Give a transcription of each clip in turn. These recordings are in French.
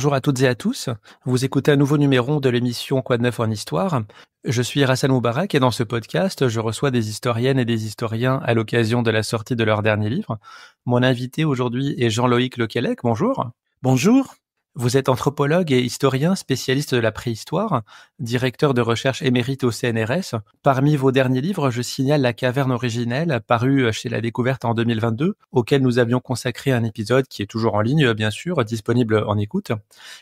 Bonjour à toutes et à tous. Vous écoutez un nouveau numéro de l'émission Quoi de neuf en histoire. Je suis Rassan Moubarak et dans ce podcast, je reçois des historiennes et des historiens à l'occasion de la sortie de leur dernier livre. Mon invité aujourd'hui est Jean-Loïc Lequelec. Bonjour. Bonjour. Vous êtes anthropologue et historien spécialiste de la préhistoire, directeur de recherche émérite au CNRS. Parmi vos derniers livres, je signale La caverne originelle, paru chez La Découverte en 2022, auquel nous avions consacré un épisode qui est toujours en ligne, bien sûr, disponible en écoute.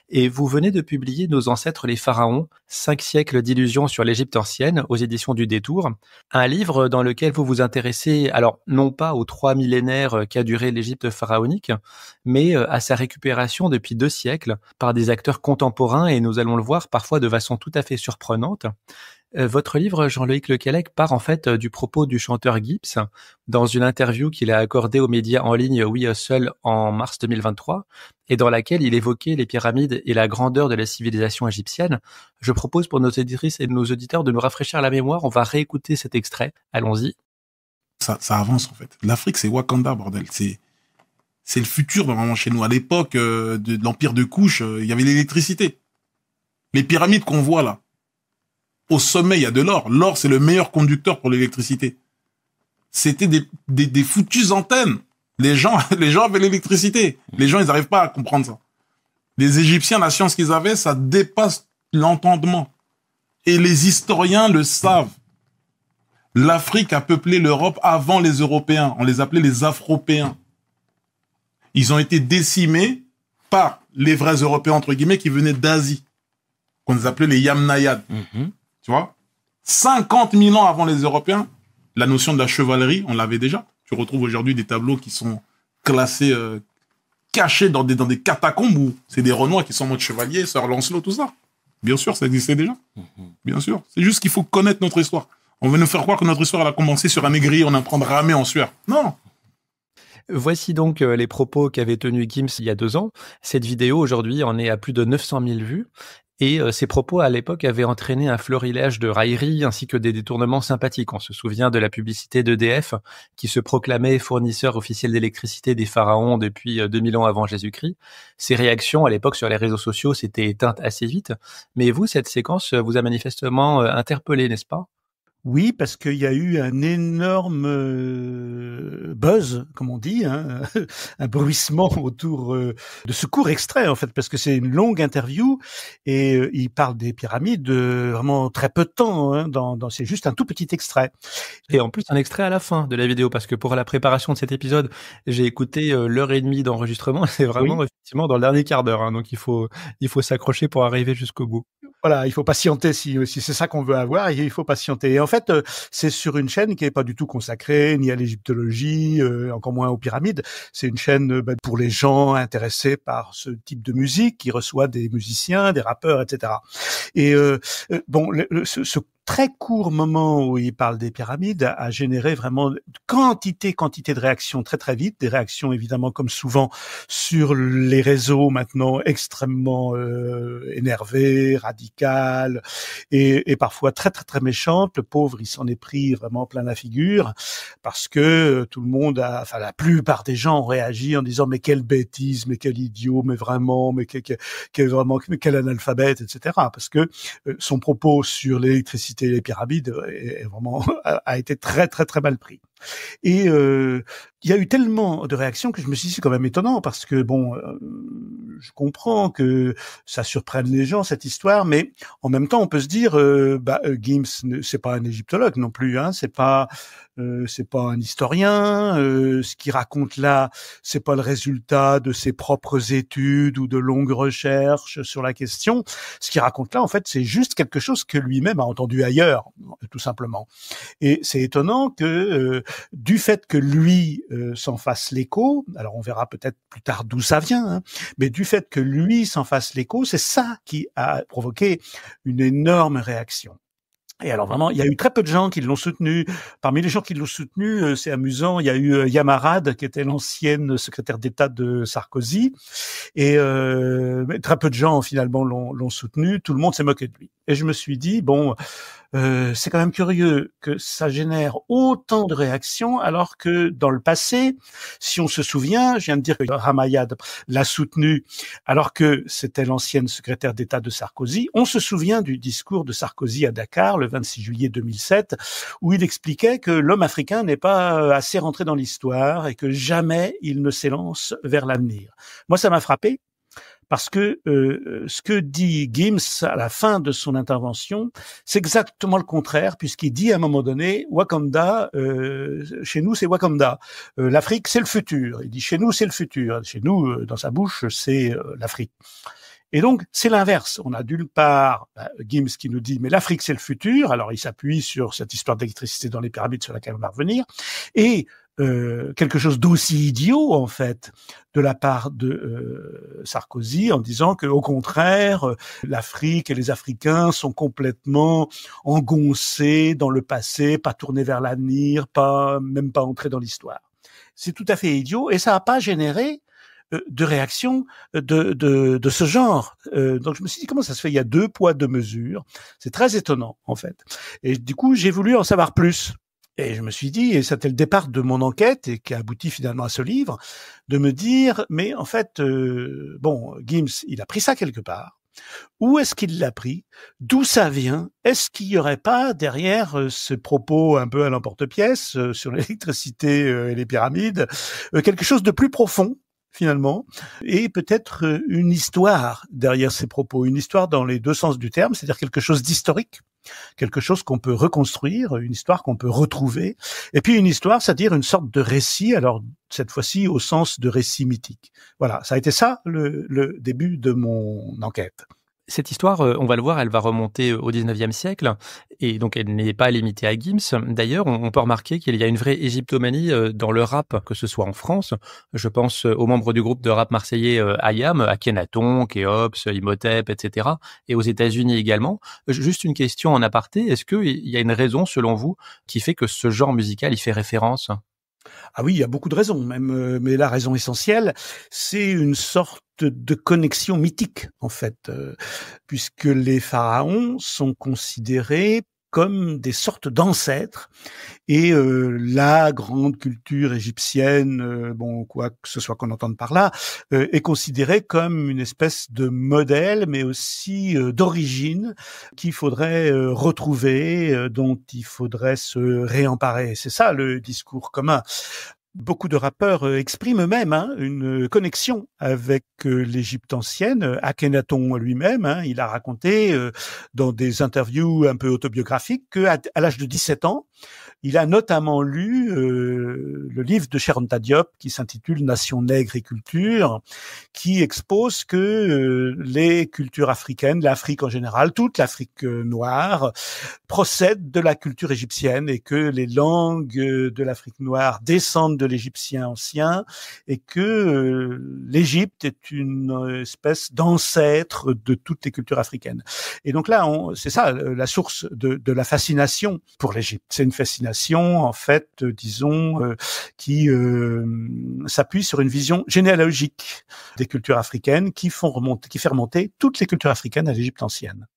Et vous venez de publier Nos ancêtres les pharaons, 5 siècles d'illusions sur l'Égypte ancienne, aux éditions du Détour. Un livre dans lequel vous vous intéressez, alors non pas aux 3 millénaires qu'a duré l'Égypte pharaonique, mais à sa récupération depuis 2 siècles par des acteurs contemporains et nous allons le voir parfois de façon tout à fait surprenante. Votre livre, Jean-Loïc Lequelec, part en fait du propos du chanteur Gibbs dans une interview qu'il a accordée aux médias en ligne We Hustle en mars 2023 et dans laquelle il évoquait les pyramides et la grandeur de la civilisation égyptienne. Je propose pour nos auditrices et nos auditeurs de nous rafraîchir la mémoire. On va réécouter cet extrait. Allons-y. Ça avance en fait. L'Afrique, c'est Wakanda, bordel. C'est le futur vraiment chez nous. À l'époque de l'empire de Couche, il y avait l'électricité. Les pyramides qu'on voit là, au sommet, il y a de l'or. L'or, c'est le meilleur conducteur pour l'électricité. C'était des foutues antennes. Les gens avaient l'électricité. Les gens, ils n'arrivent pas à comprendre ça. Les Égyptiens, la science qu'ils avaient, ça dépasse l'entendement. Et les historiens le savent. L'Afrique a peuplé l'Europe avant les Européens. On les appelait les Afropéens. Ils ont été décimés par les vrais Européens, entre guillemets, qui venaient d'Asie, qu'on les appelait les Yamnayades. Tu vois, 50 000 ans avant les Européens, la notion de la chevalerie, on l'avait déjà. Tu retrouves aujourd'hui des tableaux qui sont classés, cachés dans des catacombes où c'est des Renois qui sont en mode chevalier, Sir Lancelot, tout ça. Bien sûr, ça existait déjà. Bien sûr. C'est juste qu'il faut connaître notre histoire. On veut nous faire croire que notre histoire, elle a commencé sur un négrier, on apprend à ramer en sueur. Non. Voici donc les propos qu'avait tenus Gims il y a 2 ans. Cette vidéo, aujourd'hui, en est à plus de 900 000 vues. Et ces propos, à l'époque, avaient entraîné un florilège de railleries ainsi que des détournements sympathiques. On se souvient de la publicité d'EDF qui se proclamait fournisseur officiel d'électricité des pharaons depuis 2000 ans avant Jésus-Christ. Ces réactions, à l'époque, sur les réseaux sociaux, s'étaient éteintes assez vite. Mais vous, cette séquence vous a manifestement interpellé, n'est-ce pas ? Oui, parce qu'il y a eu un énorme buzz, comme on dit, hein, un bruissement autour de ce court extrait, en fait, parce que c'est une longue interview et il parle des pyramides vraiment très peu de temps. Hein, c'est juste un tout petit extrait. Et en plus, un extrait à la fin de la vidéo, parce que pour la préparation de cet épisode, j'ai écouté l'heure et demie d'enregistrement. C'est vraiment effectivement dans le dernier quart d'heure, hein, donc il faut s'accrocher pour arriver jusqu'au bout. Voilà, il faut patienter si c'est ça qu'on veut avoir, il faut patienter. Et en fait, c'est sur une chaîne qui n'est pas du tout consacrée ni à l'égyptologie, encore moins aux pyramides. C'est une chaîne pour les gens intéressés par ce type de musique, qui reçoit des musiciens, des rappeurs, etc. Et ce très court moment où il parle des pyramides a généré vraiment quantité de réactions très très vite, des réactions évidemment comme souvent sur les réseaux maintenant extrêmement énervées, radicales et parfois très très très méchantes. Le pauvre, il s'en est pris vraiment plein la figure parce que tout le monde la plupart des gens ont réagi en disant mais quelle bêtise, mais quel idiot, mais vraiment, mais quel analphabète, etc. Parce que son propos sur l'électricité et les pyramides a été très très très mal pris. Et il y a eu tellement de réactions que je me suis dit c'est quand même étonnant parce que je comprends que ça surprenne les gens cette histoire, mais en même temps on peut se dire Gims c'est pas un égyptologue non plus, hein, c'est pas un historien, ce qu'il raconte là c'est pas le résultat de ses propres études ou de longues recherches sur la question. Ce qu'il raconte là en fait c'est juste quelque chose que lui-même a entendu ailleurs, tout simplement. Et c'est étonnant que du fait que lui s'en fasse l'écho, alors on verra peut-être plus tard d'où ça vient, hein, mais du fait que lui s'en fasse l'écho, c'est ça qui a provoqué une énorme réaction. Et alors vraiment, il y a eu très peu de gens qui l'ont soutenu. Parmi les gens qui l'ont soutenu, c'est amusant, il y a eu Yamarad, qui était l'ancienne secrétaire d'État de Sarkozy, et très peu de gens finalement l'ont soutenu. Tout le monde s'est moqué de lui. Et je me suis dit, c'est quand même curieux que ça génère autant de réactions, alors que dans le passé, si on se souvient, je viens de dire que Ramayad l'a soutenu, alors que c'était l'ancienne secrétaire d'État de Sarkozy. On se souvient du discours de Sarkozy à Dakar, le 26 juillet 2007, où il expliquait que l'homme africain n'est pas assez rentré dans l'histoire et que jamais il ne s'élance vers l'avenir. Moi, ça m'a frappé. Parce que ce que dit Gims à la fin de son intervention, c'est exactement le contraire, puisqu'il dit à un moment donné, Wakanda, chez nous c'est Wakanda, l'Afrique c'est le futur. Il dit chez nous c'est le futur, chez nous dans sa bouche c'est l'Afrique. Et donc c'est l'inverse. On a d'une part Gims qui nous dit mais l'Afrique c'est le futur. Alors il s'appuie sur cette histoire d'électricité dans les pyramides sur laquelle on va revenir, et quelque chose d'aussi idiot en fait de la part de Sarkozy en disant que au contraire l'Afrique et les Africains sont complètement engoncés dans le passé, pas tournés vers l'avenir, même pas entrés dans l'histoire. C'est tout à fait idiot et ça n'a pas généré de réaction de ce genre. Donc je me suis dit comment ça se fait, il y a 2 poids 2 mesures. C'est très étonnant en fait. Et du coup j'ai voulu en savoir plus. Et je me suis dit, et c'était le départ de mon enquête, et qui a abouti finalement à ce livre, de me dire, mais en fait, Gims, il a pris ça quelque part. Où est-ce qu'il l'a pris? D'où ça vient? Est-ce qu'il y aurait pas derrière ce propos un peu à l'emporte-pièce sur l'électricité et les pyramides, quelque chose de plus profond? Finalement, et peut-être une histoire derrière ces propos, une histoire dans les 2 sens du terme, c'est-à-dire quelque chose d'historique, quelque chose qu'on peut reconstruire, une histoire qu'on peut retrouver, et puis une histoire, c'est-à-dire une sorte de récit, alors cette fois-ci au sens de récit mythique. Voilà, ça a été ça le début de mon enquête. Cette histoire, on va le voir, elle va remonter au 19e siècle et donc elle n'est pas limitée à Gims. D'ailleurs, on peut remarquer qu'il y a une vraie égyptomanie dans le rap, que ce soit en France. Je pense aux membres du groupe de rap marseillais IAM, Akhenaton, Kéops, Imhotep, etc. et aux États-Unis également. Juste une question en aparté, est-ce qu'il y a une raison, selon vous, qui fait que ce genre musical y fait référence ? Ah oui, il y a beaucoup de raisons, même, mais la raison essentielle, c'est une sorte de connexion mythique, en fait, puisque les pharaons sont considérés comme des sortes d'ancêtres, et la grande culture égyptienne, quoi que ce soit qu'on entende par là, est considérée comme une espèce de modèle, mais aussi d'origine qu'il faudrait retrouver, dont il faudrait se réemparer. C'est ça le discours commun. Beaucoup de rappeurs expriment eux-mêmes une connexion avec l'Égypte ancienne. Akhenaton lui-même, il a raconté dans des interviews un peu autobiographiques qu'à l'âge de 17 ans, il a notamment lu le livre de Cheikh Anta Diop qui s'intitule Nation nègre et culture, qui expose que les cultures africaines, l'Afrique en général, toute l'Afrique noire, procède de la culture égyptienne et que les langues de l'Afrique noire descendent de l'égyptien ancien et que l'Égypte est une espèce d'ancêtre de toutes les cultures africaines. Et donc là, c'est ça la source de la fascination pour l'Égypte. C'est une fascination en fait, disons, qui s'appuie sur une vision généalogique des cultures africaines qui fait remonter toutes les cultures africaines à l'Égypte ancienne.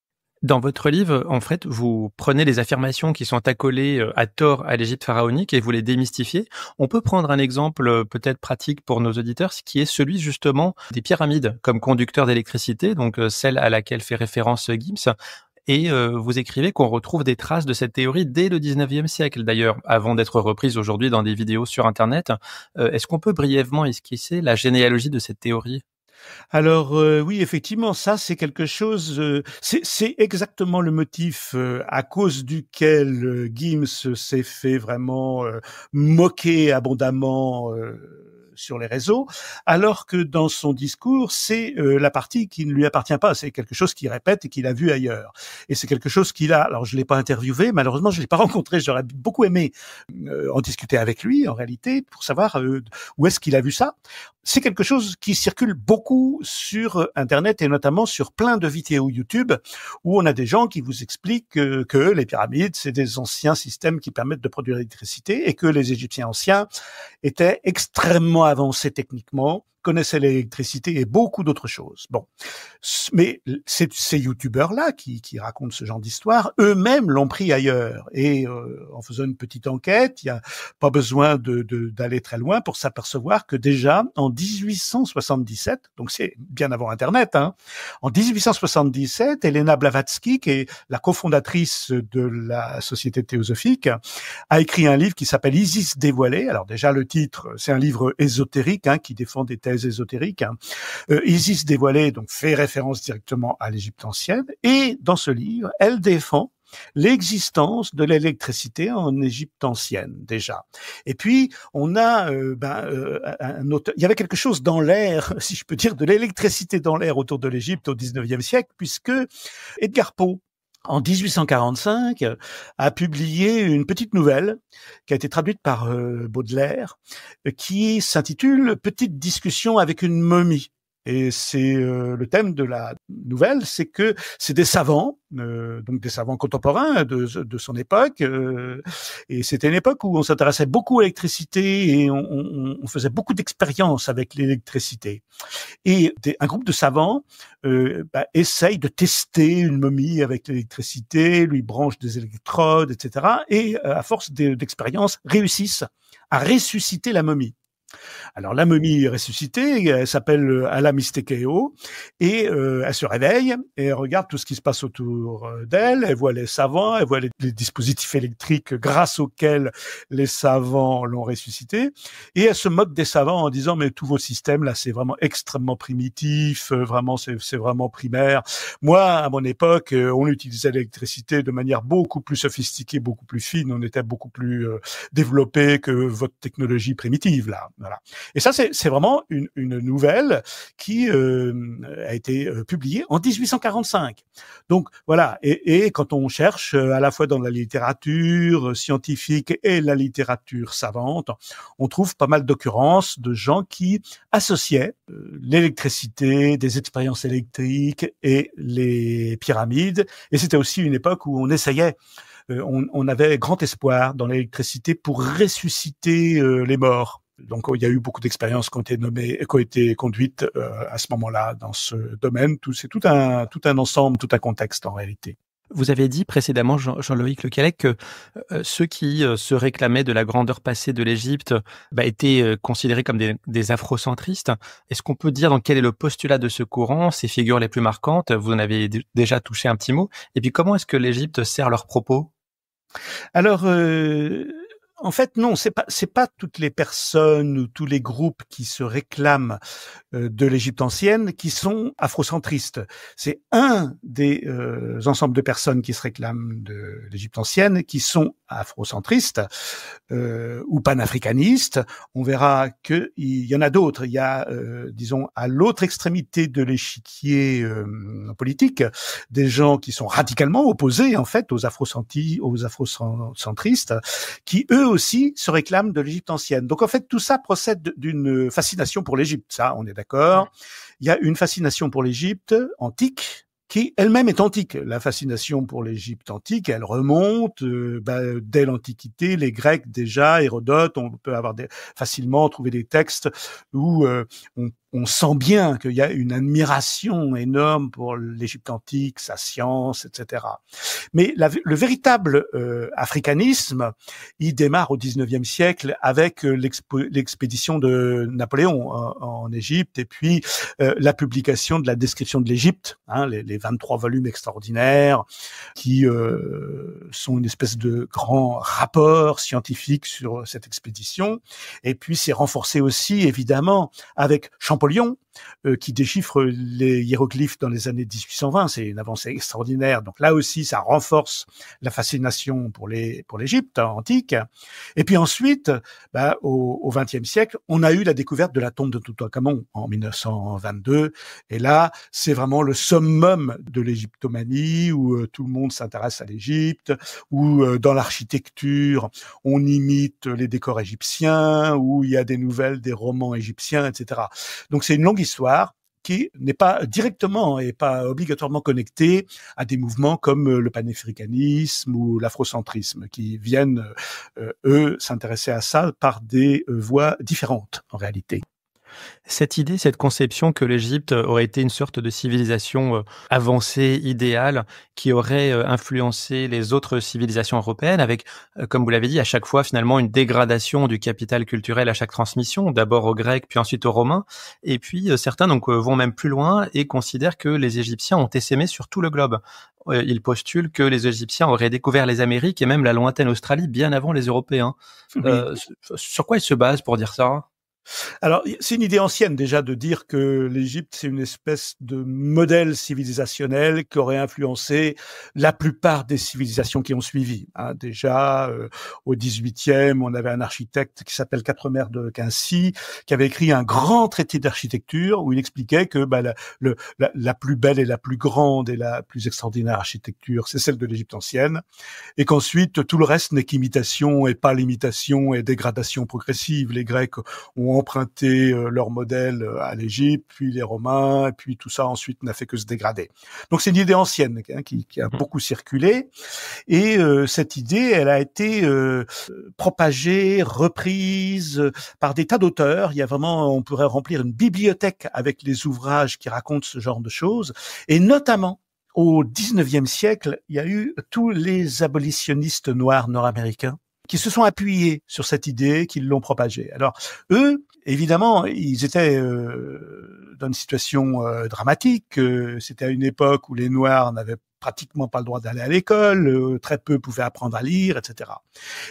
Dans votre livre, en fait, vous prenez les affirmations qui sont accolées à tort à l'Égypte pharaonique et vous les démystifiez. On peut prendre un exemple peut-être pratique pour nos auditeurs, ce qui est celui justement des pyramides comme conducteur d'électricité, donc celle à laquelle fait référence Gims. Et vous écrivez qu'on retrouve des traces de cette théorie dès le 19e siècle, d'ailleurs, avant d'être reprise aujourd'hui dans des vidéos sur Internet. Est-ce qu'on peut brièvement esquisser la généalogie de cette théorie ? Alors oui, effectivement, ça c'est quelque chose. C'est exactement le motif à cause duquel Gims s'est fait vraiment moquer abondamment sur les réseaux, alors que dans son discours, c'est la partie qui ne lui appartient pas. C'est quelque chose qu'il répète et qu'il a vu ailleurs. Et c'est quelque chose qu'il a. Alors je l'ai pas interviewé, malheureusement je l'ai pas rencontré. J'aurais beaucoup aimé en discuter avec lui, en réalité, pour savoir où est-ce qu'il a vu ça. C'est quelque chose qui circule beaucoup sur Internet et notamment sur plein de vidéos YouTube où on a des gens qui vous expliquent que les pyramides, c'est des anciens systèmes qui permettent de produire l'électricité et que les Égyptiens anciens étaient extrêmement avancés techniquement connaissaient l'électricité et beaucoup d'autres choses. Bon, mais ces youtubeurs-là qui racontent ce genre d'histoire, eux-mêmes l'ont pris ailleurs. Et en faisant une petite enquête, il n'y a pas besoin d'aller très loin pour s'apercevoir que déjà en 1877, donc c'est bien avant Internet, hein, en 1877, Elena Blavatsky, qui est la cofondatrice de la Société théosophique, a écrit un livre qui s'appelle Isis dévoilée. Alors déjà le titre, c'est un livre ésotérique hein, qui défend des thèses ésotériques. Hein. Isis dévoilée donc fait référence directement à l'Égypte ancienne et dans ce livre, elle défend l'existence de l'électricité en Égypte ancienne déjà. Et puis on a un auteur. Il y avait quelque chose dans l'air, si je peux dire, de l'électricité dans l'air autour de l'Égypte au XIXe siècle, puisque Edgar Poe en 1845, a publié une petite nouvelle qui a été traduite par Baudelaire, qui s'intitule « Petite discussion avec une momie ». Et c'est le thème de la nouvelle, c'est que c'est des savants, donc des savants contemporains de son époque, et c'était une époque où on s'intéressait beaucoup à l'électricité et on faisait beaucoup d'expériences avec l'électricité. Et un groupe de savants essaye de tester une momie avec l'électricité, lui branche des électrodes, etc. Et à force d'expériences, réussissent à ressusciter la momie. Alors la momie est ressuscitée, elle s'appelle Alamistekeo et elle se réveille et elle regarde tout ce qui se passe autour d'elle, elle voit les savants, elle voit les dispositifs électriques grâce auxquels les savants l'ont ressuscité et elle se moque des savants en disant mais tous vos systèmes là c'est vraiment extrêmement primitif, vraiment c'est vraiment primaire. Moi à mon époque on utilisait l'électricité de manière beaucoup plus sophistiquée, beaucoup plus fine, on était beaucoup plus développé que votre technologie primitive là. Voilà. Et ça, c'est vraiment une nouvelle qui a été publiée en 1845. Donc voilà. Et quand on cherche à la fois dans la littérature scientifique et la littérature savante, on trouve pas mal d'occurrences de gens qui associaient l'électricité, des expériences électriques et les pyramides. Et c'était aussi une époque où on essayait on avait grand espoir dans l'électricité pour ressusciter les morts. Donc, il y a eu beaucoup d'expériences qui ont été conduites à ce moment-là dans ce domaine. C'est tout un ensemble, tout un contexte en réalité. Vous avez dit précédemment, Jean-Loïc Lecallec, que ceux qui se réclamaient de la grandeur passée de l'Égypte étaient considérés comme des afrocentristes. Est-ce qu'on peut dire dans quel est le postulat de ce courant, ces figures les plus marquantes? Vous en avez déjà touché un petit mot. Et puis, comment est-ce que l'Égypte sert leurs propos? Alors, en fait, non, c'est pas toutes les personnes ou tous les groupes qui se réclament de l'Égypte ancienne qui sont afrocentristes. C'est un des ensembles de personnes qui se réclament de l'Égypte ancienne qui sont afrocentristes ou panafricanistes. On verra que il y en a d'autres. Il y a, disons, à l'autre extrémité de l'échiquier politique, des gens qui sont radicalement opposés en fait aux afrocentristes, qui eux aussi se réclament de l'Égypte ancienne. Donc en fait tout ça procède d'une fascination pour l'Égypte, ça on est d'accord. Il y a une fascination pour l'Égypte antique qui elle-même est antique. La fascination pour l'Égypte antique, elle remonte dès l'Antiquité, les Grecs déjà, Hérodote, on peut facilement trouver des textes où on sent bien qu'il y a une admiration énorme pour l'Égypte antique, sa science, etc. Mais le véritable africanisme, il démarre au XIXe siècle avec l'expédition de Napoléon en Égypte et puis la publication de la description de l'Égypte, les 23 volumes extraordinaires qui sont une espèce de grand rapport scientifique sur cette expédition. Et puis c'est renforcé aussi évidemment avec Champollion, qui déchiffre les hiéroglyphes dans les années 1820. C'est une avancée extraordinaire. Donc là aussi, ça renforce la fascination pour l'Égypte antique. Et puis ensuite, au XXe siècle, on a eu la découverte de la tombe de Toutankhamon en 1922. Et là, c'est vraiment le summum de l'égyptomanie où tout le monde s'intéresse à l'Égypte, où dans l'architecture, on imite les décors égyptiens, où il y a des nouvelles des romans égyptiens, etc. Donc c'est une longue histoire qui n'est pas directement et pas obligatoirement connectée à des mouvements comme le panafricanisme ou l'afrocentrisme, qui viennent, eux, s'intéresser à ça par des voies différentes, en réalité. Cette idée, cette conception que l'Égypte aurait été une sorte de civilisation avancée, idéale, qui aurait influencé les autres civilisations européennes avec, comme vous l'avez dit, à chaque fois finalement une dégradation du capital culturel à chaque transmission, d'abord aux Grecs, puis ensuite aux Romains. Et puis certains vont même plus loin et considèrent que les Égyptiens ont essaimé sur tout le globe. Ils postulent que les Égyptiens auraient découvert les Amériques et même la lointaine Australie bien avant les Européens. Oui. Sur quoi ils se basent pour dire ça? Alors, c'est une idée ancienne déjà de dire que l'Égypte, c'est une espèce de modèle civilisationnel qui aurait influencé la plupart des civilisations qui ont suivi. Déjà, au XVIIIe, on avait un architecte qui s'appelle Quatremer de Quincy, qui avait écrit un grand traité d'architecture où il expliquait que la plus belle et la plus grande et la plus extraordinaire architecture, c'est celle de l'Égypte ancienne, et qu'ensuite, tout le reste n'est qu'imitation et pas l'imitation et dégradation progressive. Les Grecs ont emprunté leur modèle à l'Égypte, puis les Romains, et puis tout ça ensuite n'a fait que se dégrader. Donc c'est une idée ancienne qui a beaucoup circulé, et cette idée, elle a été propagée, reprise par des tas d'auteurs. Il y a vraiment, on pourrait remplir une bibliothèque avec les ouvrages qui racontent ce genre de choses, et notamment au XIXe siècle, il y a eu tous les abolitionnistes noirs nord-américains qui se sont appuyés sur cette idée, qui l'ont propagée. Alors, eux, évidemment, ils étaient dans une situation dramatique. C'était à une époque où les Noirs n'avaient pratiquement pas le droit d'aller à l'école, très peu pouvaient apprendre à lire, etc.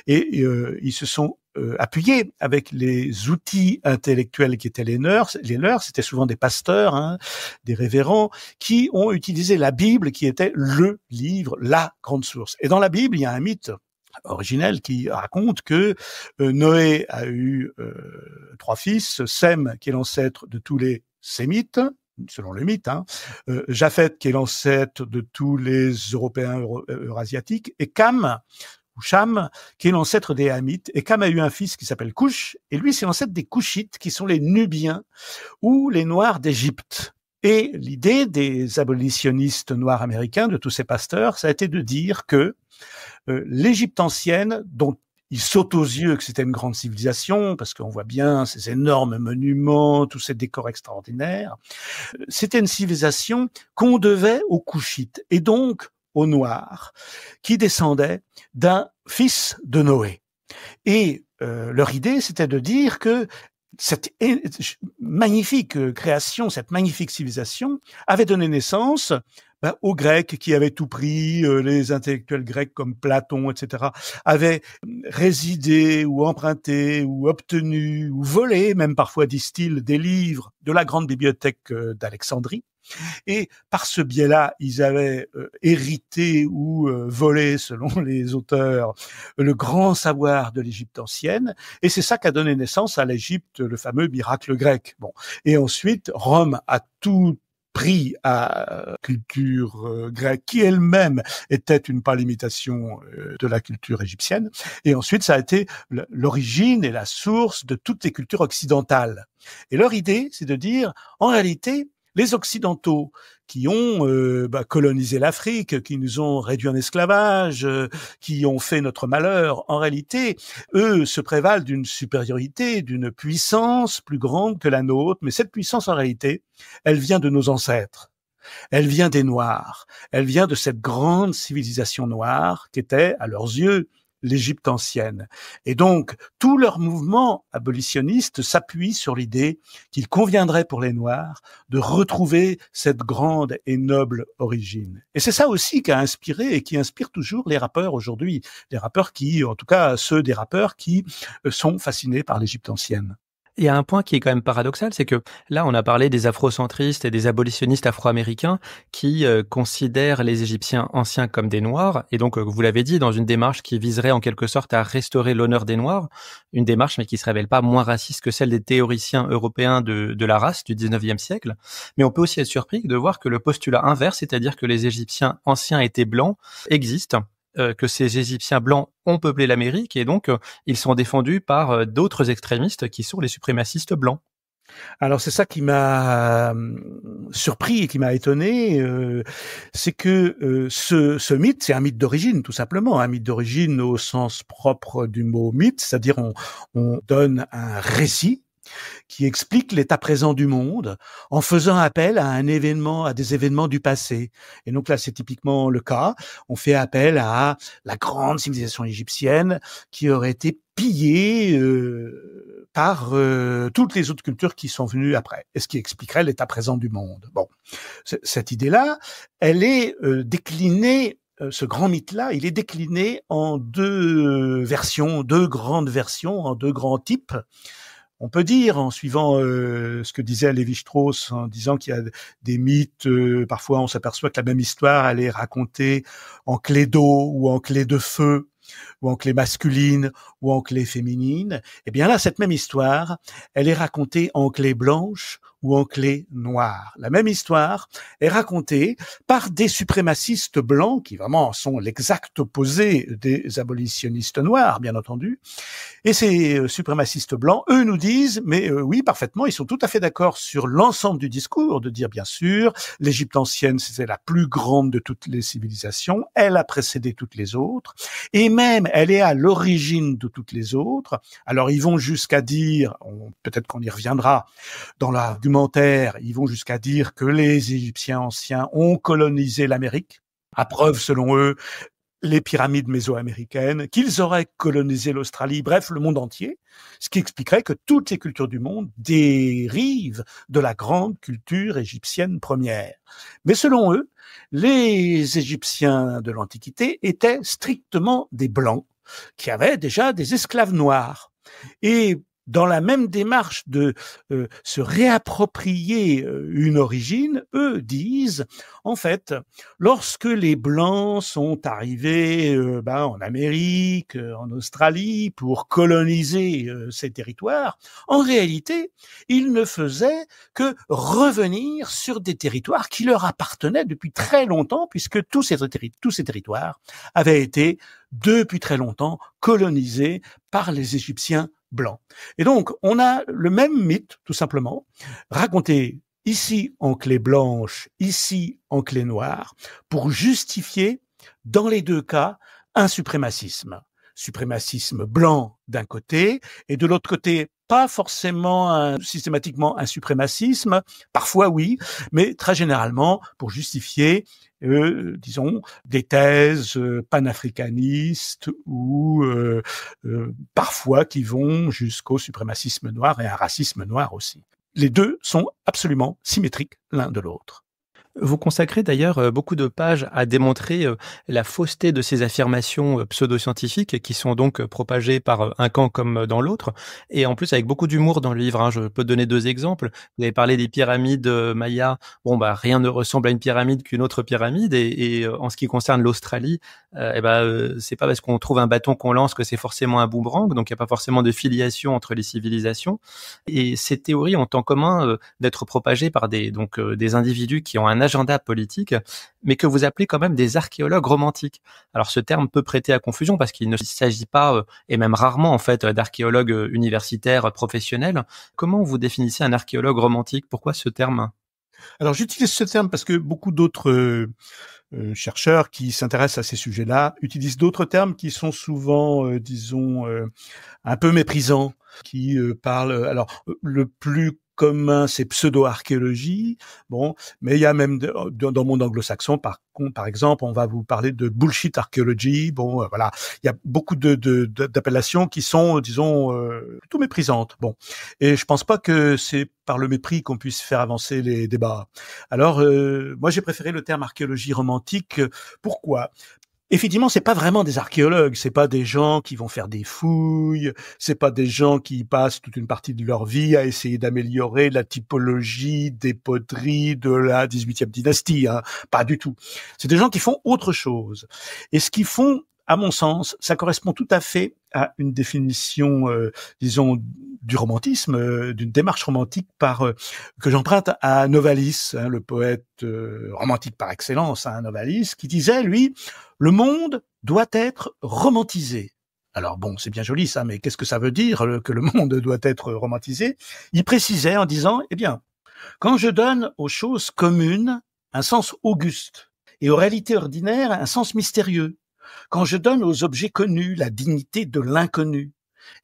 Et ils se sont appuyés avec les outils intellectuels qui étaient les leurs, c'était souvent des pasteurs, des révérends, qui ont utilisé la Bible, qui était le livre, la grande source. Et dans la Bible, il y a un mythe originel qui raconte que Noé a eu 3 fils, Sem qui est l'ancêtre de tous les Sémites, selon le mythe, Japheth qui est l'ancêtre de tous les Européens eurasiatiques, et Cam ou Cham qui est l'ancêtre des Hamites. Et Cam a eu un fils qui s'appelle Couch, et lui c'est l'ancêtre des Couchites qui sont les Nubiens ou les Noirs d'Égypte. Et l'idée des abolitionnistes noirs américains, de tous ces pasteurs, ça a été de dire que l'Égypte ancienne, dont il saute aux yeux que c'était une grande civilisation, parce qu'on voit bien ces énormes monuments, tous ces décors extraordinaires, c'était une civilisation qu'on devait aux Couchites, et donc aux Noirs, qui descendaient d'un fils de Noé. Et leur idée, c'était de dire que cette magnifique création, cette magnifique civilisation avait donné naissance aux Grecs qui avaient tout pris, les intellectuels grecs comme Platon, etc., avaient résidé ou emprunté ou obtenu ou volé, même parfois disent-ils, des livres de la grande bibliothèque d'Alexandrie. Et par ce biais-là, ils avaient hérité ou volé, selon les auteurs, le grand savoir de l'Égypte ancienne. Et c'est ça qui a donné naissance à l'Égypte, le fameux miracle grec. Bon. Et ensuite, Rome a tout pris à culture grecque, qui elle-même était une pâle imitation de la culture égyptienne. Et ensuite, ça a été l'origine et la source de toutes les cultures occidentales. Et leur idée, c'est de dire, en réalité, les Occidentaux qui ont colonisé l'Afrique, qui nous ont réduits en esclavage, qui ont fait notre malheur, en réalité, eux se prévalent d'une supériorité, d'une puissance plus grande que la nôtre. Mais cette puissance, en réalité, elle vient de nos ancêtres. Elle vient des Noirs. Elle vient de cette grande civilisation noire qui était, à leurs yeux, l'Égypte ancienne. Et donc, tout leur mouvement abolitionniste s'appuie sur l'idée qu'il conviendrait pour les Noirs de retrouver cette grande et noble origine. Et c'est ça aussi qui a inspiré et qui inspire toujours les rappeurs aujourd'hui. Les rappeurs qui, en tout cas ceux des rappeurs qui sont fascinés par l'Égypte ancienne. Il y a un point qui est quand même paradoxal, c'est que là, on a parlé des afrocentristes et des abolitionnistes afro-américains qui considèrent les Égyptiens anciens comme des Noirs, et donc, vous l'avez dit, dans une démarche qui viserait en quelque sorte à restaurer l'honneur des Noirs, une démarche mais qui se révèle pas moins raciste que celle des théoriciens européens de la race du 19e siècle. Mais on peut aussi être surpris de voir que le postulat inverse, c'est-à-dire que les Égyptiens anciens étaient blancs, existe. Que ces Égyptiens blancs ont peuplé l'Amérique et donc ils sont défendus par d'autres extrémistes qui sont les suprémacistes blancs. Alors c'est ça qui m'a surpris et qui m'a étonné, c'est que ce mythe, c'est un mythe d'origine tout simplement, un mythe d'origine au sens propre du mot mythe, c'est-à-dire on donne un récit qui explique l'état présent du monde en faisant appel à des événements du passé. Et donc là, c'est typiquement le cas. On fait appel à la grande civilisation égyptienne qui aurait été pillée par toutes les autres cultures qui sont venues après, et ce qui expliquerait l'état présent du monde. Bon, cette idée-là, elle est déclinée. Ce grand mythe-là, il est décliné en deux grandes versions, en deux grands types. On peut dire, en suivant ce que disait Lévi-Strauss, en disant qu'il y a des mythes, parfois on s'aperçoit que la même histoire, elle est racontée en clé d'eau ou en clé de feu, ou en clé masculine ou en clé féminine. Eh bien là, cette même histoire, elle est racontée en clé blanche ou en clé noire. La même histoire est racontée par des suprémacistes blancs qui vraiment sont l'exact opposé des abolitionnistes noirs, bien entendu. Et ces suprémacistes blancs, eux, nous disent, mais oui, parfaitement, ils sont tout à fait d'accord sur l'ensemble du discours, de dire, bien sûr, l'Égypte ancienne, c'était la plus grande de toutes les civilisations, elle a précédé toutes les autres, et même, elle est à l'origine de toutes les autres. Alors, ils vont jusqu'à dire, peut-être qu'on y reviendra, dans l'argumentaire, ils vont jusqu'à dire que les Égyptiens anciens ont colonisé l'Amérique, à preuve, selon eux, les pyramides mésoaméricaines, qu'ils auraient colonisé l'Australie, bref, le monde entier, ce qui expliquerait que toutes les cultures du monde dérivent de la grande culture égyptienne première. Mais selon eux, les Égyptiens de l'Antiquité étaient strictement des Blancs, qui avaient déjà des esclaves noirs. Et dans la même démarche de se réapproprier une origine, eux disent, en fait, lorsque les Blancs sont arrivés en Amérique, en Australie, pour coloniser ces territoires, en réalité, ils ne faisaient que revenir sur des territoires qui leur appartenaient depuis très longtemps, puisque tous ces territoires avaient été, depuis très longtemps, colonisés par les Égyptiens blanc. Et donc, on a le même mythe, tout simplement, raconté ici en clé blanche, ici en clé noire, pour justifier, dans les deux cas, un suprémacisme. Suprémacisme blanc d'un côté, et de l'autre côté, pas forcément systématiquement un suprémacisme, parfois oui, mais très généralement pour justifier disons, des thèses panafricanistes ou parfois qui vont jusqu'au suprémacisme noir et un racisme noir aussi. Les deux sont absolument symétriques l'un de l'autre. Vous consacrez d'ailleurs beaucoup de pages à démontrer la fausseté de ces affirmations pseudo-scientifiques qui sont donc propagées par un camp comme dans l'autre, et en plus avec beaucoup d'humour dans le livre. Hein. Je peux donner deux exemples. Vous avez parlé des pyramides mayas. Bon, rien ne ressemble à une pyramide qu'une autre pyramide, et en ce qui concerne l'Australie, c'est pas parce qu'on trouve un bâton qu'on lance que c'est forcément un boomerang, donc il n'y a pas forcément de filiation entre les civilisations. Et ces théories ont en commun d'être propagées par des individus qui ont un agenda politique, mais que vous appelez quand même des archéologues romantiques. Alors ce terme peut prêter à confusion parce qu'il ne s'agit pas, et même rarement en fait, d'archéologues universitaires professionnels. Comment vous définissez un archéologue romantique ? Pourquoi ce terme ? Alors j'utilise ce terme parce que beaucoup d'autres chercheurs qui s'intéressent à ces sujets-là utilisent d'autres termes qui sont souvent, un peu méprisants, qui parlent... Alors le plus commun, c'est pseudo-archéologie. Bon, mais il y a même dans le monde anglo-saxon, par exemple, on va vous parler de bullshit archaeology. Bon, voilà, il y a beaucoup d'appellations qui sont, disons, plutôt méprisantes. Bon, et je pense pas que c'est par le mépris qu'on puisse faire avancer les débats. Alors, moi, j'ai préféré le terme archéologie romantique. Pourquoi ? Effectivement, c'est pas vraiment des archéologues, c'est pas des gens qui vont faire des fouilles, c'est pas des gens qui passent toute une partie de leur vie à essayer d'améliorer la typologie des poteries de la 18e dynastie, hein. Pas du tout. C'est des gens qui font autre chose. Et ce qu'ils font, à mon sens, ça correspond tout à fait à une définition, du romantisme, d'une démarche romantique que j'emprunte à Novalis, hein, le poète romantique par excellence, hein, Novalis, qui disait, lui, le monde doit être romantisé. Alors bon, c'est bien joli ça, mais qu'est-ce que ça veut dire que le monde doit être romantisé ? Il précisait en disant, eh bien, quand je donne aux choses communes un sens auguste et aux réalités ordinaires un sens mystérieux, quand je donne aux objets connus la dignité de l'inconnu,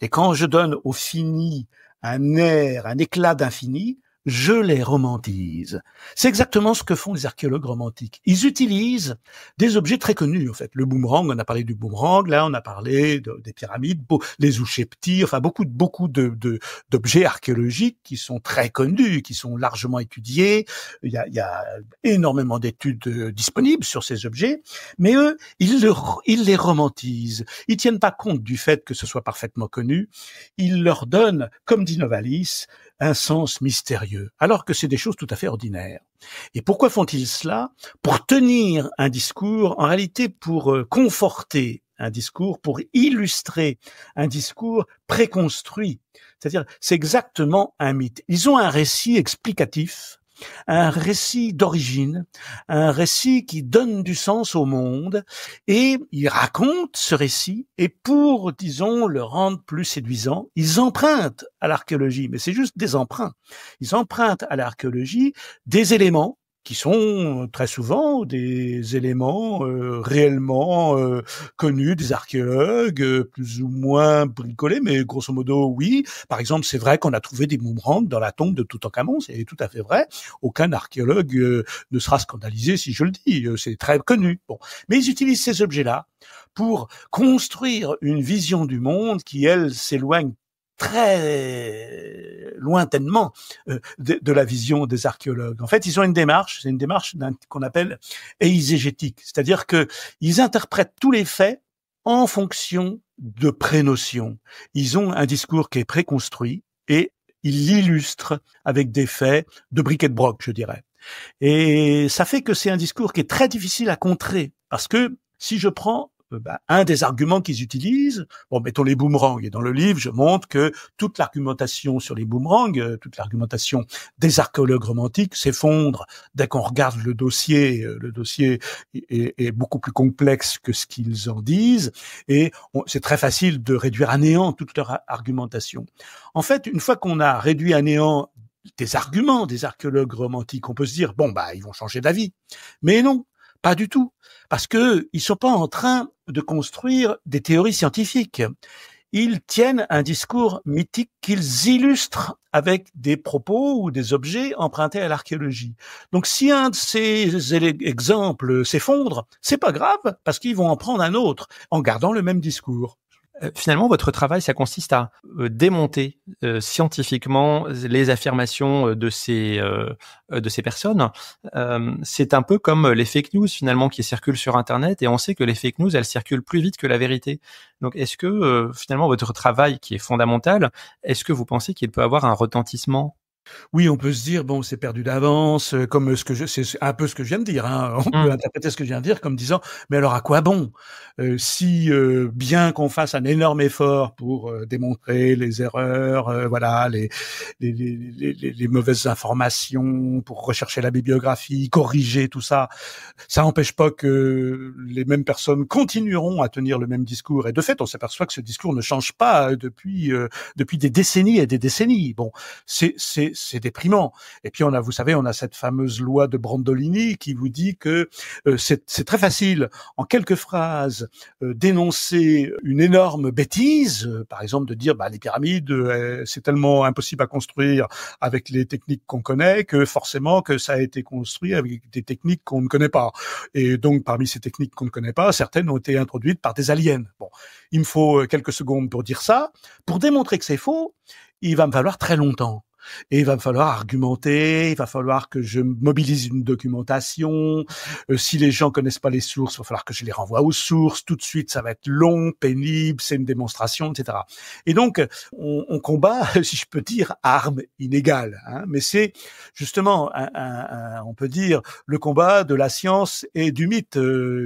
et quand je donne au fini un air, un éclat d'infini, je les romantise. C'est exactement ce que font les archéologues romantiques. Ils utilisent des objets très connus, en fait. Le boomerang, on a parlé du boomerang, là on a parlé des pyramides, les Oucheptis, enfin beaucoup d'objets archéologiques qui sont très connus, qui sont largement étudiés. Il y a énormément d'études disponibles sur ces objets, mais eux, ils les romantisent. Ils tiennent pas compte du fait que ce soit parfaitement connu. Ils leur donnent, comme dit Novalis, un sens mystérieux, alors que c'est des choses tout à fait ordinaires. Et pourquoi font-ils cela? Pour tenir un discours, en réalité pour conforter un discours, pour illustrer un discours préconstruit. C'est-à-dire, c'est exactement un mythe. Ils ont un récit explicatif, un récit d'origine, un récit qui donne du sens au monde, et ils racontent ce récit, et pour, disons, le rendre plus séduisant, ils empruntent à l'archéologie, mais c'est juste des emprunts. Ils empruntent à l'archéologie des éléments qui sont très souvent des éléments réellement connus des archéologues, plus ou moins bricolés, mais grosso modo, oui. Par exemple, c'est vrai qu'on a trouvé des boomerangs dans la tombe de Toutankhamon, c'est tout à fait vrai. Aucun archéologue ne sera scandalisé si je le dis, c'est très connu. Bon, mais ils utilisent ces objets-là pour construire une vision du monde qui, elle, s'éloigne très lointainement de la vision des archéologues. En fait, ils ont une démarche, c'est une démarche qu'on appelle eiségétique, c'est-à-dire que ils interprètent tous les faits en fonction de prénotions. Ils ont un discours qui est préconstruit et ils l'illustrent avec des faits de bric et de broc, je dirais. Et ça fait que c'est un discours qui est très difficile à contrer, parce que si je prends un des arguments qu'ils utilisent, bon, mettons les boomerangs. Et dans le livre, je montre que toute l'argumentation sur les boomerangs, toute l'argumentation des archéologues romantiques s'effondre dès qu'on regarde le dossier. Le dossier est beaucoup plus complexe que ce qu'ils en disent, et c'est très facile de réduire à néant toute leur argumentation. En fait, une fois qu'on a réduit à néant des arguments des archéologues romantiques, on peut se dire, bon, ils vont changer d'avis. Mais non. Pas du tout, parce que ils sont pas en train de construire des théories scientifiques. Ils tiennent un discours mythique qu'ils illustrent avec des propos ou des objets empruntés à l'archéologie. Donc, si un de ces exemples s'effondre, c'est pas grave, parce qu'ils vont en prendre un autre en gardant le même discours. Finalement, votre travail, ça consiste à démonter scientifiquement les affirmations de ces personnes. C'est un peu comme les fake news finalement qui circulent sur Internet, et on sait que les fake news, elles circulent plus vite que la vérité. Donc, est-ce que finalement votre travail, qui est fondamental, est-ce que vous pensez qu'il peut avoir un retentissement? Oui, on peut se dire, bon, c'est perdu d'avance, comme c'est un peu ce que je viens de dire, hein. On peut interpréter ce que je viens de dire comme disant, mais alors à quoi bon? Si bien qu'on fasse un énorme effort pour démontrer les erreurs, voilà, les mauvaises informations, pour rechercher la bibliographie, corriger tout ça, ça n'empêche pas que les mêmes personnes continueront à tenir le même discours. Et de fait, on s'aperçoit que ce discours ne change pas depuis des décennies et des décennies. Bon, c'est déprimant. Et puis vous savez, on a cette fameuse loi de Brandolini qui vous dit que c'est très facile, en quelques phrases, dénoncer une énorme bêtise, par exemple de dire les pyramides, c'est tellement impossible à construire avec les techniques qu'on connaît que forcément que ça a été construit avec des techniques qu'on ne connaît pas. Et donc parmi ces techniques qu'on ne connaît pas, certaines ont été introduites par des aliens. Bon, il me faut quelques secondes pour dire ça. Pour démontrer que c'est faux, il va me falloir très longtemps. Et il va me falloir argumenter, il va falloir que je mobilise une documentation. Si les gens connaissent pas les sources, il va falloir que je les renvoie aux sources. Tout de suite, ça va être long, pénible, c'est une démonstration, etc. Et donc, on combat, si je peux dire, à armes inégales. Hein, mais c'est justement, on peut dire, le combat de la science et du mythe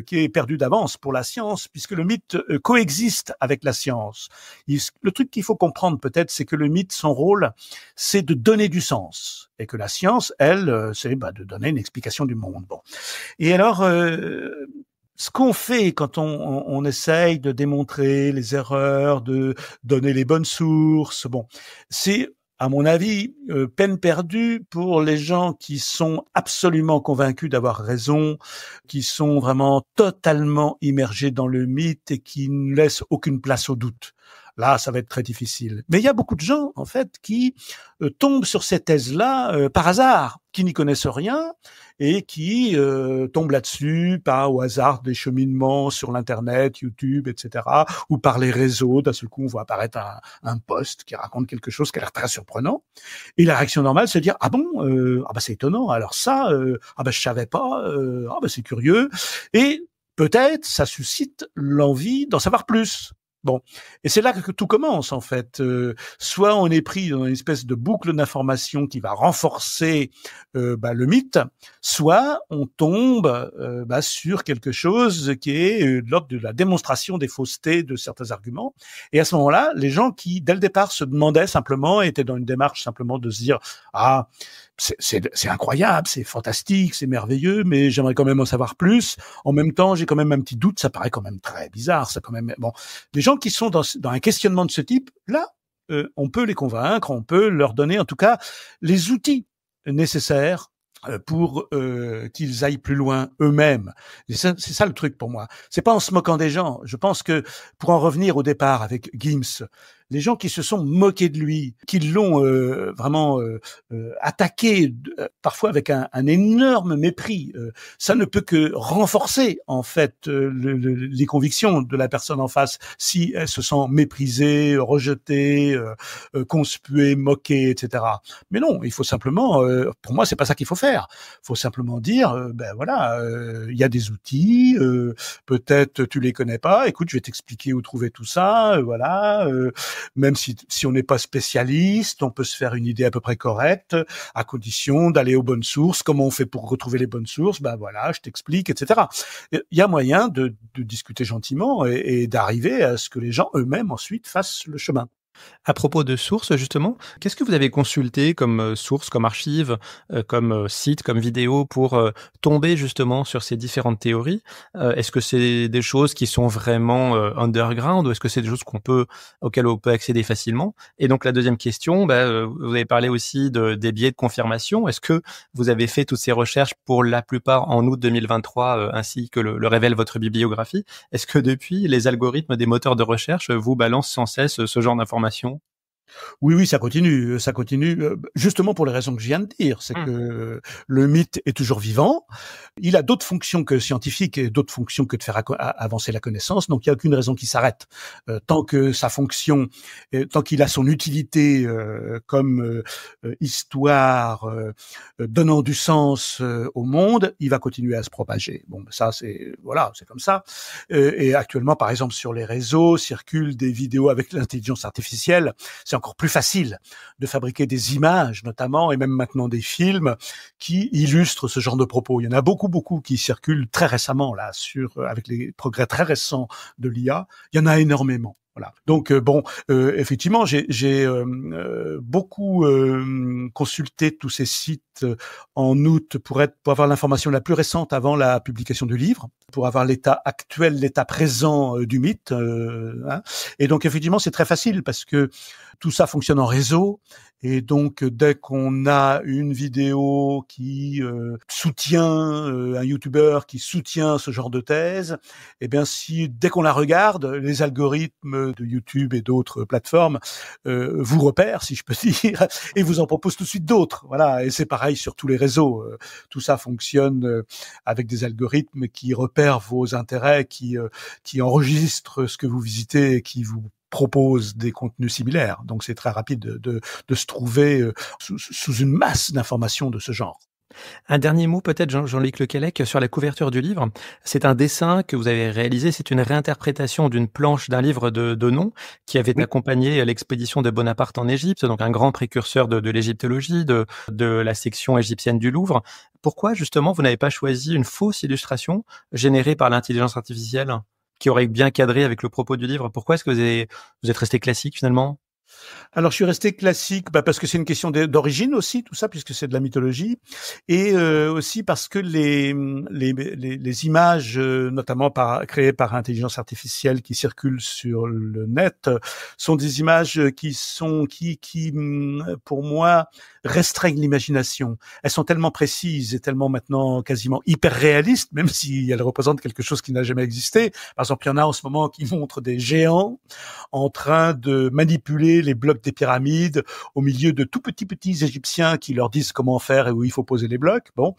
qui est perdu d'avance pour la science, puisque le mythe coexiste avec la science. Le truc qu'il faut comprendre peut-être, c'est que le mythe, son rôle, c'est de donner du sens, et que la science, elle, c'est de donner une explication du monde. Bon. Et alors, ce qu'on fait quand on essaye de démontrer les erreurs, de donner les bonnes sources, bon, c'est, à mon avis, peine perdue pour les gens qui sont absolument convaincus d'avoir raison, qui sont vraiment totalement immergés dans le mythe et qui ne laissent aucune place au doute. là, ça va être très difficile. Mais il y a beaucoup de gens, en fait, qui tombent sur ces thèses-là par hasard, qui n'y connaissent rien et qui tombent là-dessus par au hasard des cheminements sur l'internet, YouTube, etc., ou par les réseaux. D'un seul coup, on voit apparaître un post qui raconte quelque chose qui a l'air très surprenant. Et la réaction normale, c'est de dire ah bon, c'est étonnant. Alors ça, je savais pas. C'est curieux. Et peut-être ça suscite l'envie d'en savoir plus. Bon, et c'est là que tout commence en fait. Soit on est pris dans une espèce de boucle d'information qui va renforcer le mythe, soit on tombe sur quelque chose qui est de l'ordre de la démonstration des faussetés de certains arguments. Et à ce moment-là, les gens qui dès le départ se demandaient simplement, étaient dans une démarche simplement de se dire ah c'est incroyable, c'est fantastique, c'est merveilleux, mais j'aimerais quand même en savoir plus. En même temps, j'ai quand même un petit doute, ça paraît quand même très bizarre, ça quand même. Bon, les gens qui sont dans un questionnement de ce type, là, on peut les convaincre, on peut leur donner en tout cas les outils nécessaires pour qu'ils aillent plus loin eux-mêmes. C'est ça le truc pour moi. C'est pas en se moquant des gens. Je pense que pour en revenir au départ avec Gims, les gens qui se sont moqués de lui, qui l'ont vraiment attaqué, parfois avec un énorme mépris, ça ne peut que renforcer en fait les convictions de la personne en face si elle se sent méprisée, rejetée, conspuée, moquée, etc. Mais non, il faut simplement, pour moi, c'est pas ça qu'il faut faire. Il faut simplement dire, il y a des outils, peut-être tu les connais pas. Écoute, je vais t'expliquer où trouver tout ça, même si on n'est pas spécialiste, on peut se faire une idée à peu près correcte, à condition d'aller aux bonnes sources. Comment on fait pour retrouver les bonnes sources? Je t'explique, etc. Il y a moyen de discuter gentiment et d'arriver à ce que les gens eux-mêmes ensuite fassent le chemin. À propos de sources, justement, qu'est-ce que vous avez consulté comme source, comme archive, comme site, comme vidéo pour tomber justement sur ces différentes théories? Est-ce que c'est des choses qui sont vraiment underground ou est-ce que c'est des choses auxquelles on peut accéder facilement? Et donc la deuxième question, vous avez parlé aussi des biais de confirmation. Est-ce que vous avez fait toutes ces recherches pour la plupart en août 2023, ainsi que le révèle votre bibliographie? Est-ce que depuis, les algorithmes des moteurs de recherche vous balancent sans cesse ce genre d'informations? Oui, ça continue, justement pour les raisons que je viens de dire, c'est que le mythe est toujours vivant, il a d'autres fonctions que scientifiques et d'autres fonctions que de faire avancer la connaissance, donc il n'y a aucune raison qu'il s'arrête. Tant que sa fonction, tant qu'il a son utilité comme histoire donnant du sens au monde, il va continuer à se propager. Bon, ça c'est comme ça. Et actuellement, par exemple, sur les réseaux circulent des vidéos avec l'intelligence artificielle. C'est encore plus facile de fabriquer des images, notamment, et même maintenant des films qui illustrent ce genre de propos. Il y en a beaucoup qui circulent très récemment là avec les progrès très récents de l'IA. Il y en a énormément. Voilà. Donc effectivement, j'ai beaucoup consulté tous ces sites en août pour avoir l'information la plus récente avant la publication du livre, pour avoir l'état actuel, l'état présent du mythe. Et donc effectivement, c'est très facile parce que tout ça fonctionne en réseau. Et donc, dès qu'on a une vidéo qui soutient un youtubeur qui soutient ce genre de thèse, dès qu'on la regarde, les algorithmes de YouTube et d'autres plateformes vous repèrent, si je peux dire, et vous en proposent tout de suite d'autres. Voilà, et c'est pareil sur tous les réseaux. Tout ça fonctionne avec des algorithmes qui repèrent vos intérêts, qui enregistrent ce que vous visitez et qui vous propose des contenus similaires. Donc c'est très rapide de se trouver sous une masse d'informations de ce genre. Un dernier mot peut-être, Jean-Luc Lequelec, sur la couverture du livre. C'est un dessin que vous avez réalisé, c'est une réinterprétation d'une planche d'un livre de nom qui avait accompagné l'expédition de Bonaparte en Égypte, donc un grand précurseur de l'égyptologie, de la section égyptienne du Louvre. Pourquoi justement vous n'avez pas choisi une fausse illustration générée par l'intelligence artificielle qui aurait bien cadré avec le propos du livre? Pourquoi est-ce que vous êtes resté classique finalement? Alors, je suis resté classique, parce que c'est une question d'origine aussi, tout ça, puisque c'est de la mythologie, et aussi parce que les images, notamment créées par intelligence artificielle qui circulent sur le net, sont des images qui pour moi, restreignent l'imagination. Elles sont tellement précises et tellement maintenant quasiment hyper réalistes, même si elles représentent quelque chose qui n'a jamais existé. Par exemple, il y en a en ce moment qui montrent des géants en train de manipuler les blocs des pyramides au milieu de tout petits Égyptiens qui leur disent comment faire et où il faut poser les blocs. Bon,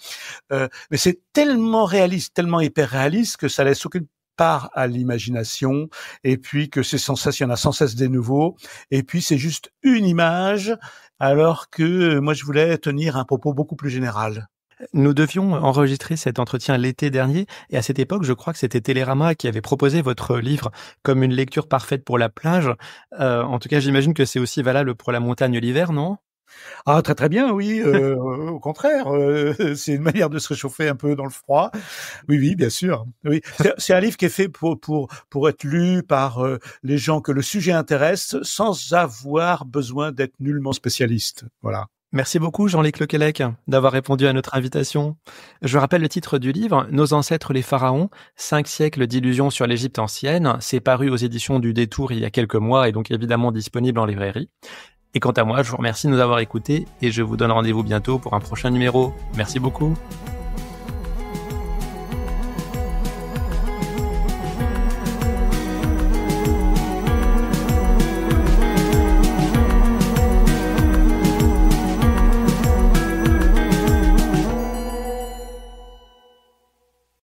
mais c'est tellement réaliste, tellement hyper réaliste que ça laisse aucune part à l'imagination, et puis que c'est sans cesse, il y en a sans cesse des nouveaux, et puis c'est juste une image, alors que moi je voulais tenir un propos beaucoup plus général. Nous devions enregistrer cet entretien l'été dernier, et à cette époque, je crois que c'était Télérama qui avait proposé votre livre comme une lecture parfaite pour la plage. En tout cas, j'imagine que c'est aussi valable pour la montagne l'hiver, non ? Ah, très très bien, oui. Au contraire, c'est une manière de se réchauffer un peu dans le froid. Oui, oui, bien sûr. Oui, c'est un livre qui est fait pour être lu par les gens que le sujet intéresse, sans avoir besoin d'être nullement spécialiste. Voilà. Merci beaucoup Jean-Luc Lequelec d'avoir répondu à notre invitation. Je rappelle le titre du livre, Nos ancêtres les pharaons, 5 siècles d'illusions sur l'Égypte ancienne. C'est paru aux éditions du Détour il y a quelques mois et donc évidemment disponible en librairie. Et quant à moi, je vous remercie de nous avoir écoutés et je vous donne rendez-vous bientôt pour un prochain numéro. Merci beaucoup.